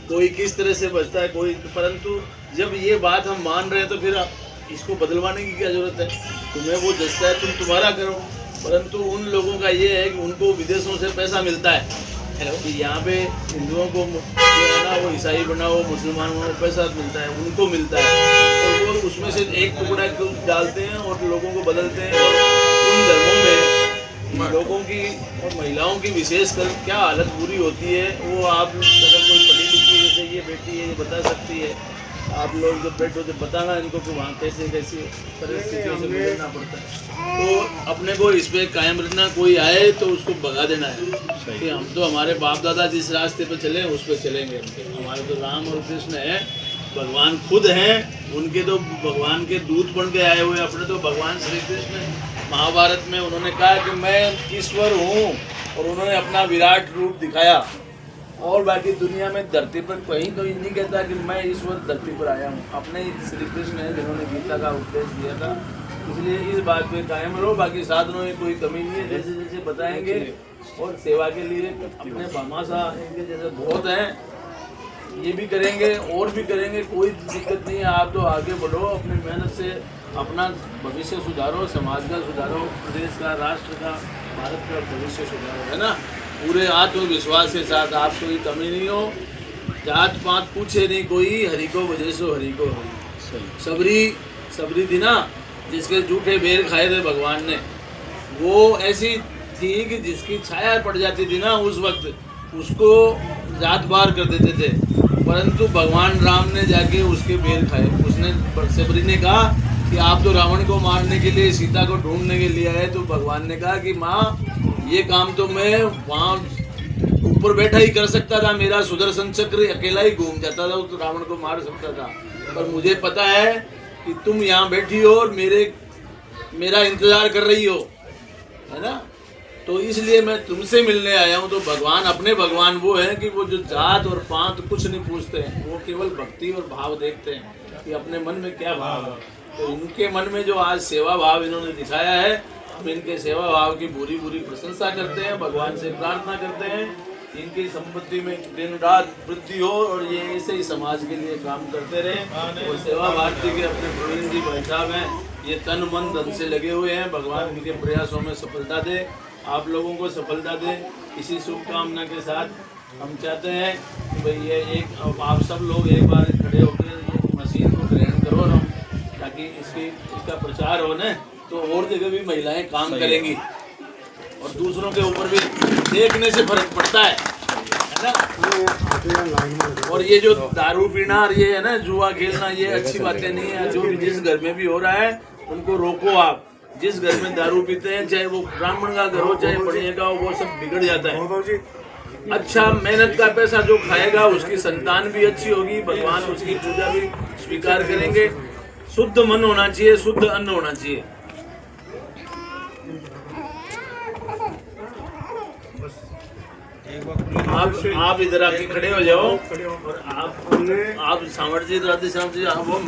कोई किस तरह से बचता है, कोई, परंतु जब ये बात हम मान रहे हैं तो फिर इसको बदलवाने की क्या जरूरत है। तुम्हें वो जचता है तुम तुम्हारा करो, परंतु उन लोगों का ये है कि उनको विदेशों से पैसा मिलता है कि यहाँ पे हिंदुओं को जो है ना वो ईसाई बनाओ, मुसलमान बनाओ, पैसा मिलता है, उनको मिलता है और वो उसमें से एक टुकड़ा डालते हैं और लोगों को बदलते हैं। और उन धर्मों में लोगों की और महिलाओं की विशेषकर क्या हालत बुरी होती है, वो आप अगर कोई पढ़ी लिखी जैसे ये बेटी है ये बता सकती है। आप लोग जब बैठो तो बताना इनको कि वहाँ कैसे कैसी परिस्थितियों से गुजरना पड़ता है। तो अपने को इस पर कायम रखना, कोई आए तो उसको भगा देना है कि हम तो हमारे बाप दादा जिस रास्ते पे चले उस पर चलेंगे। हमारे तो राम और कृष्ण है, भगवान खुद हैं, उनके तो भगवान के दूत बन के आए हुए अपने तो भगवान श्री कृष्ण। महाभारत में उन्होंने कहा कि मैं ईश्वर हूँ और उन्होंने अपना विराट रूप दिखाया। और बाकी दुनिया में धरती पर कहीं तो नहीं कहता कि मैं ईश्वर धरती पर आया हूँ, अपने ही श्री कृष्ण है जिन्होंने गीता का उपदेश दिया था। इसलिए इस बात पे कायम रहो, बाकी साधनों में कोई कमी नहीं है, जैसे जैसे बताएंगे। और सेवा के लिए अपने भामाशाह इनके जैसे बहुत हैं, ये भी करेंगे और भी करेंगे, कोई दिक्कत नहीं है। आप तो आगे बढ़ो, अपनी मेहनत से अपना भविष्य सुधारो, समाज का सुधारो, प्रदेश का, राष्ट्र का, भारत का भविष्य सुधारो, है ना। पूरे आत्मविश्वास के साथ, आपको कोई कमी नहीं हो, जात पात पूछे नहीं कोई, हरि को बजेसो हरि को हरि। सबरी थी ना जिसके जूठे बेर खाए थे भगवान ने, वो ऐसी थी कि जिसकी छाया पड़ जाती थी ना उस वक्त उसको जात बार कर देते थे, परंतु भगवान राम ने जाके उसके बेर खाए। उसने सबरी ने कहा कि आप तो रावण को मारने के लिए, सीता को ढूंढने के लिए आए, तो भगवान ने कहा कि माँ ये काम तो मैं वहाँ ऊपर बैठा ही कर सकता था, मेरा सुदर्शन चक्र अकेला ही घूम जाता था, तो रावण को मार सकता था, पर मुझे पता है कि तुम यहाँ बैठी हो और मेरा इंतजार कर रही हो, है ना। तो इसलिए मैं तुमसे मिलने आया हूँ। तो भगवान, अपने भगवान वो हैं कि वो जो जात और पात कुछ नहीं पूछते हैं, वो केवल भक्ति और भाव देखते हैं कि अपने मन में क्या भाव है। तो इनके मन में जो आज सेवा भाव इन्होंने दिखाया है, हम इनके सेवा भाव की पूरी पूरी प्रशंसा करते हैं, भगवान से प्रार्थना करते हैं इनकी संपत्ति में दिन रात वृद्धि हो और ये ऐसे ही समाज के लिए काम करते रहें। और सेवा भारती के अपने प्रवीण जी भाई साहब हैं, ये तन मन धन से लगे हुए हैं, भगवान इनके प्रयासों में सफलता दे, आप लोगों को सफलता दे। इसी शुभकामना के साथ हम चाहते हैं कि भाई ये एक आप सब लोग एक बार खड़े होकर ये मशीन को ग्रहण करो ना, ताकि इसका प्रचार हो ना, तो और जगह भी महिलाएं काम करेंगी और दूसरों के ऊपर भी देखने से फर्क पड़ता है ना। और ये जो दारू पीना और ये है ना जुआ खेलना, ये अच्छी बातें नहीं है। जो जिस घर में भी हो रहा है उनको रोको। आप जिस घर में दारू पीते हैं, चाहे वो ब्राह्मण का घर हो चाहे बढ़िया का हो, वो सब बिगड़ जाता है। अच्छा मेहनत का पैसा जो खाएगा उसकी संतान भी अच्छी होगी, भगवान उसकी पूजा भी स्वीकार करेंगे। शुद्ध मन होना चाहिए, शुद्ध अन्न होना चाहिए। आप इधर आके खड़े हो जाओ और आप सामर्थ्य राधे श्याम जी, आप वो